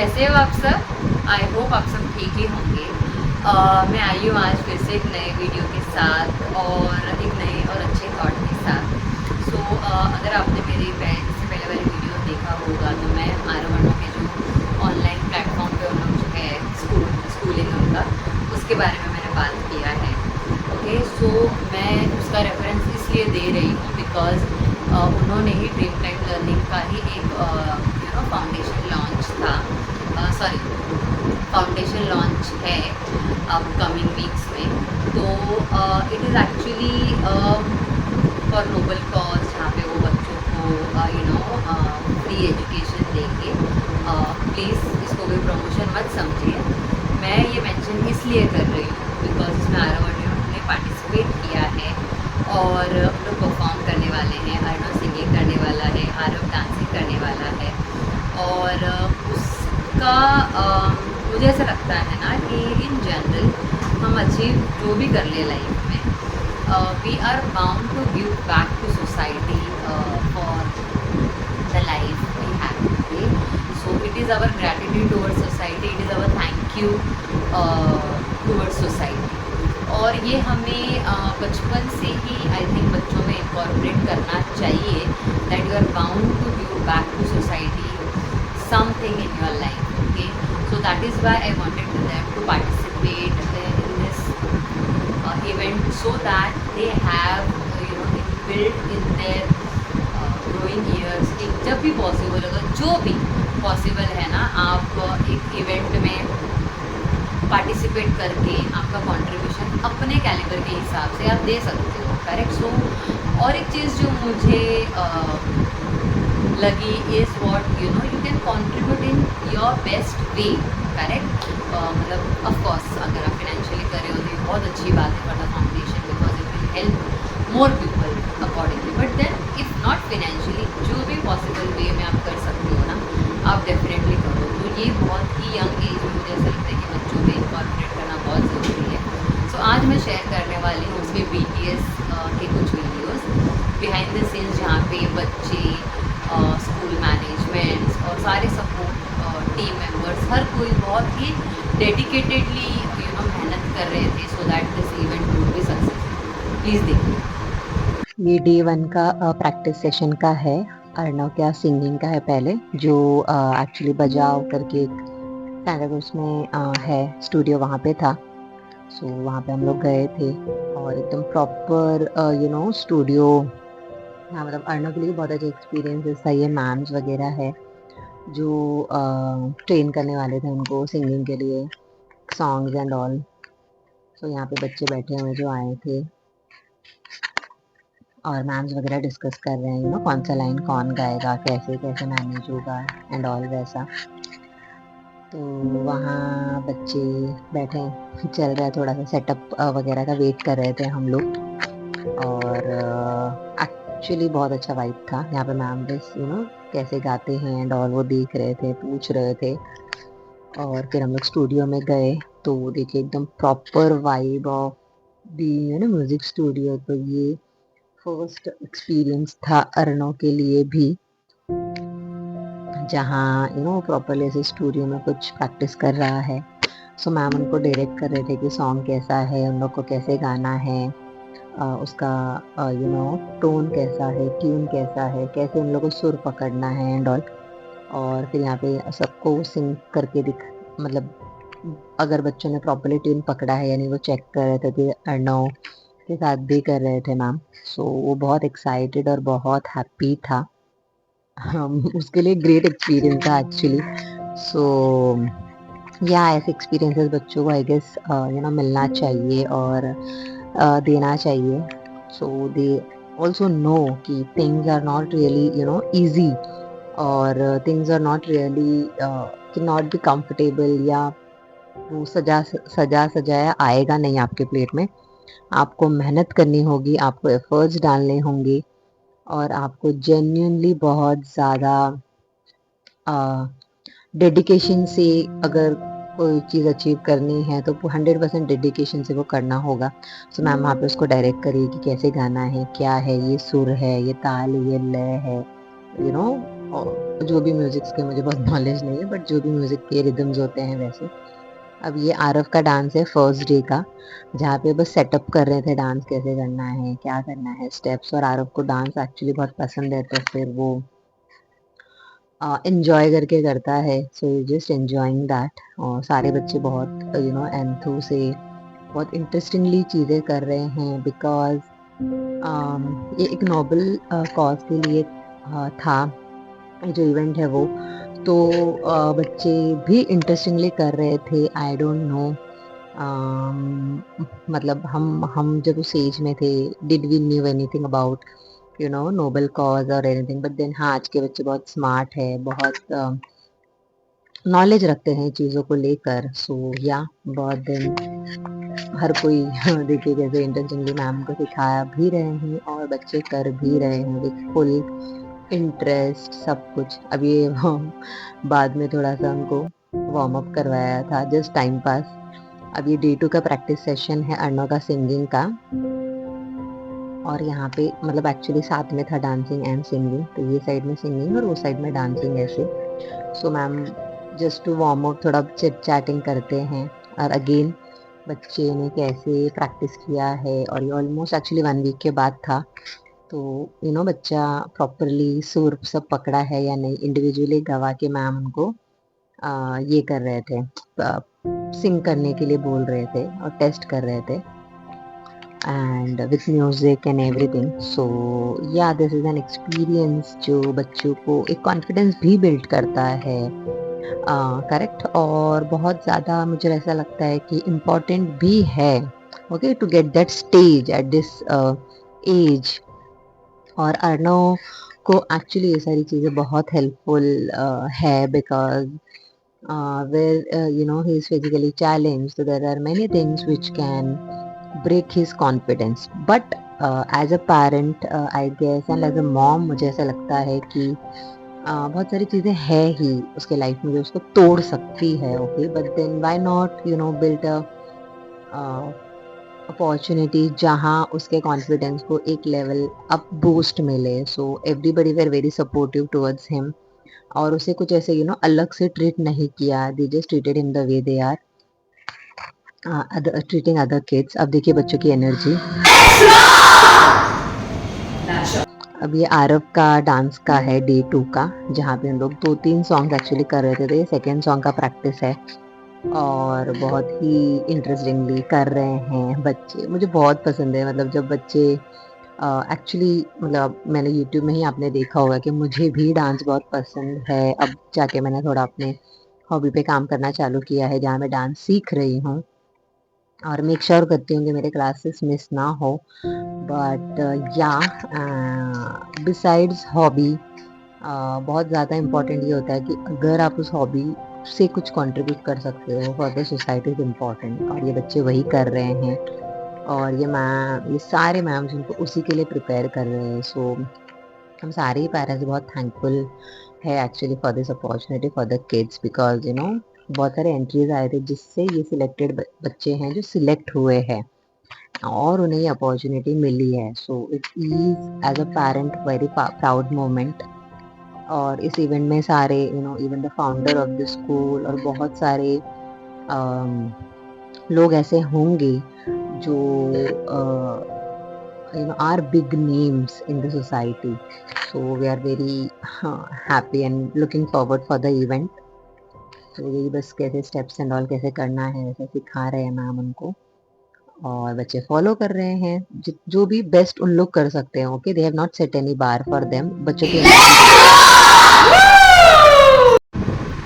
कैसे हो आप सब? आई होप आप सब ठीक ही होंगे। मैं आई हूँ आज फिर से एक नए वीडियो के साथ और एक नए और अच्छे थॉट के साथ। अगर आपने मेरे इससे पहले वाली वीडियो देखा होगा तो मैं आरवणों के जो ऑनलाइन प्लेटफॉर्म पे उन लोग जो है स्कूलिंग उनका उसके बारे में मैंने बात किया है। ओके, सो मैं उसका रेफरेंस इसलिए दे रही हूँ बिकॉज उन्होंने ही ड्रीम टाइम लर्निंग का ही एक फाउंडेशन लॉन्च था। फाउंडेशन लॉन्च है अपकमिंग वीक्स में। तो it is actually for noble cause, जहाँ पे वो बच्चों को फ्री एजुकेशन देंगे। प्लीज़ इसको कोई प्रमोशन मत समझिए। मैं ये मेंशन इसलिए कर रही हूँ बिकॉज इसमें आरवण ने पार्टिसिपेट किया है और हम लोग परफॉर्म करने वाले हैं। अर्णव सिंगिंग करने वाला है, आरव डांसिंग करने वाला है। और उसका मुझे ऐसा लगता है ना कि इन जनरल हम अचीव जो भी कर ले लाइफ में, we are bound to give back to society for the life we have today. So it is our gratitude towards society, it is our thank you towards society. और ये हमें बचपन से ही आई थिंक बच्चों में incorporate करना चाहिए that you are bound to give back to society something in your life. Okay, so that is why I wanted them to participate in this event so that they have inbuilt in their growing years कि जब भी possible होगा, जो भी possible है ना, आप एक इवेंट में पार्टिसिपेट करके आपका कंट्रीब्यूशन अपने कैलिबर के हिसाब से आप दे सकते हो। करेक्ट। सो और एक चीज़ जो मुझे लगी is what you can contribute in your best way. Correct. मतलब ऑफकोर्स अगर आप फाइनेंशियली कर रहे हो तो ये बहुत अच्छी बात है for the foundation because it will help more people accordingly. But then if not financially, जो भी पॉसिबल वे में आप कर सकते हो ना, आप डेफिनेटली करो। तो ये बहुत ही यंग एज में मुझे ऐसा लगता है कि बच्चों में इनकॉर्पोरेट करना बहुत ज़रूरी है। सो आज मैं शेयर करने वाली हूँ उसके BTS के कुछ वीडियोस बिहाइंड द सीन्स, जहाँ पे बच्चे, स्कूल मैनेजमेंट्स और सारे सपोर्ट टीम मेंबर्स, हर कोई बहुत ही डेडिकेटेडली मेहनत कर रहे थे so that this event would be successful. Please देखिए। ये Day 1 का प्रैक्टिस सेशन का है। अर्णव क्या सिंगिंग का है पहले, जो एक्चुअली बजाओ करके एक सांता क्रूज में है स्टूडियो, वहाँ पे था। सो वहाँ पे हम लोग गए थे और एकदम प्रॉपर स्टूडियो। हाँ, मतलब अर्णव के लिए बहुत अच्छा एक्सपीरियंस था। ये मैम्स वगैरह है जो ट्रेन करने वाले थे उनको सिंगिंग के लिए, सॉन्ग्स एंड ऑल। सो यहाँ पे बच्चे बैठे हुए जो आए थे और मैम्स वगैरह डिस्कस कर रहे हैं कौन सा लाइन कौन गाएगा, कैसे कैसे मैनेज होगा एंड ऑल वैसा। तो वहाँ बच्चे बैठे चल रहा है, थोड़ा सा सेटअप वगैरह का वेट कर रहे थे हम लोग। और एक्चुअली बहुत अच्छा वाइब था यहाँ पे। मैम बस कैसे गाते हैं एंड ऑल वो देख रहे थे, पूछ रहे थे। और फिर हम लोग स्टूडियो में गए तो देखिए एकदम proper vibe of the music studio. तो ये फर्स्ट एक्सपीरियंस था अर्णव के लिए भी, जहाँ प्रॉपरली ऐसे स्टूडियो में कुछ प्रैक्टिस कर रहा है। सो मैम उनको डायरेक्ट कर रहे थे कि सॉन्ग कैसा है, उन लोग को कैसे गाना है, उसका टोन कैसा है, ट्यून कैसा है, कैसे उन लोगों को सुर पकड़ना है एंड ऑल। और फिर यहाँ पे सबको सिंग करके मतलब अगर बच्चों ने प्रॉपरली ट्यून पकड़ा है यानी वो चेक कर रहे थे कि अर्णव के साथ भी कर रहे थे मैम। सो वो बहुत एक्साइटेड और बहुत हैप्पी था। उसके लिए ग्रेट एक्सपीरियंस था एक्चुअली। सो या ऐसे एक्सपीरियंसेस बच्चों को आई गेस मिलना चाहिए और देना चाहिए। सो दे ऑल्सो नो कि things are not really easy, और things are not really can not be comfortable, या वो सजा सजाया आएगा नहीं आपके प्लेट में। आपको मेहनत करनी होगी, आपको एफर्ट्स डालने होंगे और आपको जेन्युइनली बहुत ज़्यादा डेडिकेशन से अगर कोई चीज़ अचीव करनी है तो 100% डेडिकेशन से वो करना होगा। सो मैम वहाँ पे उसको डायरेक्ट करिए कि कैसे गाना है, क्या है, ये सुर है, ये ताल है, ये लय है, और जो भी म्यूजिक्स के मुझे बहुत नॉलेज नहीं है, बट जो भी म्यूजिक के रिदम्स होते हैं वैसे। अब ये आरव का डांस है फर्स्ट डे का, जहाँ पे बस सेटअप कर रहे थे डांस कैसे करना है, क्या करना है, स्टेप्स। और आरव को डांस एक्चुअली बहुत पसंद है, तो फिर वो एंजॉय करके करता है। So you just enjoying that. और सारे बच्चे बहुत एंथू से बहुत इंटरेस्टिंगली चीज़ें कर रहे हैं, बिकॉज ये एक नोबल कॉज के लिए था ये जो इवेंट है वो। तो बच्चे भी इंटरेस्टिंगली कर रहे थे। आई डोंट नो, मतलब हम जब उस एज में थे, did we knew anything about noble cause और एनीथिंग। बट देन हाँ, आज के बच्चे बहुत स्मार्ट है, बहुत नॉलेज रखते हैं चीज़ों को लेकर। सो या बहुत दिन हर कोई देखिए कैसे इंटेंशनली मैम को सिखाया भी रहे हैं और बच्चे कर भी रहे हैं विद फुल इंटरेस्ट सब कुछ। अब ये बाद में थोड़ा सा उनको वार्म अप करवाया था, जस्ट टाइम पास। अब ये डे 2 का प्रैक्टिस सेशन है अर्णव का सिंगिंग का। और यहाँ पे मतलब एक्चुअली साथ में था डांसिंग एंड सिंगिंग, तो ये साइड में सिंगिंग और वो साइड में डांसिंग ऐसे। So ma'am just to warm up थोड़ा चिट चैटिंग करते हैं। और अगेन बच्चे ने कैसे प्रैक्टिस किया है, और ये ऑलमोस्ट एक्चुअली 1 वीक के बाद था। तो बच्चा प्रॉपरली सुर सब पकड़ा है या नहीं, इंडिविजुअली गवा के मैम उनको ये कर रहे थे, सिंग करने के लिए बोल रहे थे और टेस्ट कर रहे थे, and with music and everything. So yeah this is an experience जो बच्चों को एक कॉन्फिडेंस भी बिल्ड करता है, करेक्ट। और बहुत ज़्यादा मुझे ऐसा लगता है कि इम्पॉर्टेंट भी है, okay, to get that stage at this age. और अर्णव को एक्चुअली ये सारी चीज़ें बहुत हेल्पफुल है, because where he is physically challenged, so there are many things which can break his confidence. But as a parent, I guess, and as a mom, मुझे ऐसा लगता है कि बहुत सारी चीज़ें है ही उसके लाइफ में जो उसको तोड़ सकती है, okay. But then why not build a opportunity जहाँ उसके कॉन्फिडेंस को एक लेवल अप बूस्ट मिले। So everybody were very supportive towards him, और उसे कुछ ऐसे अलग से ट्रीट नहीं किया। They just treated him the way they are treating other kids. अब देखिए बच्चों की एनर्जी। अब ये आरव का डांस का है डे 2 का, जहाँ पे हम लोग 2-3 सॉन्ग एक्चुअली कर रहे थे, तो ये सेकेंड सॉन्ग का प्रैक्टिस है और बहुत ही इंटरेस्टिंगली कर रहे हैं बच्चे। मुझे बहुत पसंद है, मतलब जब बच्चे एक्चुअली मतलब मैंने यूट्यूब में ही आपने देखा होगा कि मुझे भी डांस बहुत पसंद है। अब जाके मैंने थोड़ा अपने हॉबी पे काम करना चालू किया है, जहाँ मैं डांस सीख रही हूँ और मेक श्योर करती हूँ कि मेरे क्लासेस मिस ना हो। बट या बिसाइड्स हॉबी बहुत ज़्यादा इम्पॉर्टेंट ये होता है कि अगर आप उस हॉबी से कुछ कंट्रीब्यूट कर सकते हो for the society is important, और ये बच्चे वही कर रहे हैं। और ये सारे मैम्स उनको उसी के लिए प्रिपेयर कर रहे हैं। सो हम सारे ही पेरेंट्स बहुत थैंकफुल है actually for this opportunity for the kids, because बहुत सारे एंट्रीज आए थे जिससे ये सिलेक्टेड बच्चे हैं जो सिलेक्ट हुए हैं और उन्हें ये अपॉर्चुनिटी मिली है। So it is as a parent very proud moment. और इस इवेंट में सारे even the founder of the school और बहुत सारे लोग ऐसे होंगे जो are big names in the society. So we are very happy and looking forward for the event. तो यही बस कैसे स्टेप्स एंड ऑल कैसे करना है वैसे सिखा रहे हैं मैम उनको, और बच्चे फॉलो कर रहे हैं जो भी बेस्ट उन लोग कर सकते हैं। Okay, they have not set any bar for them. बच्चों की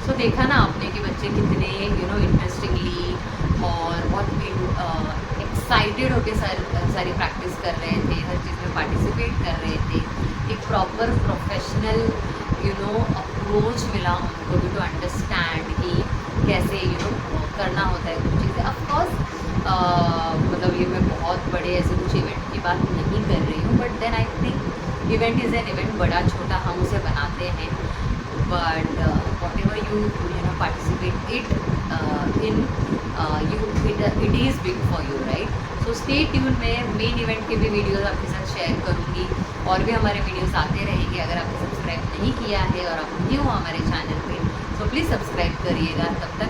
सो देखा ना आपने कि बच्चे कितने इंटरेस्टिंगली और बहुत एक्साइटेड होके सारी प्रैक्टिस कर रहे थे, हर चीज़ में पार्टिसिपेट कर रहे थे। एक प्रॉपर प्रोफेशनल अप्रोच मिला उनको भी टू अंडरस्टैंड कि कैसे करना होता है कुछ चीज़ें। ऑफकोर्स मतलब ये मैं बहुत बड़े ऐसे कुछ इवेंट की बात नहीं कर रही हूँ, but then I think event is an event, बड़ा छोटा हम उसे बनाते हैं। But whatever you participate in, it is big for you, right? So stay tuned। मैं मेन इवेंट के भी वीडियोस आपके साथ शेयर करूँगी और भी हमारे वीडियोस आते रहेंगे। अगर आपने सब्सक्राइब नहीं किया है और आप न्यू हो हमारे चैनल पे तो प्लीज़ सब्सक्राइब करिएगा। तब तक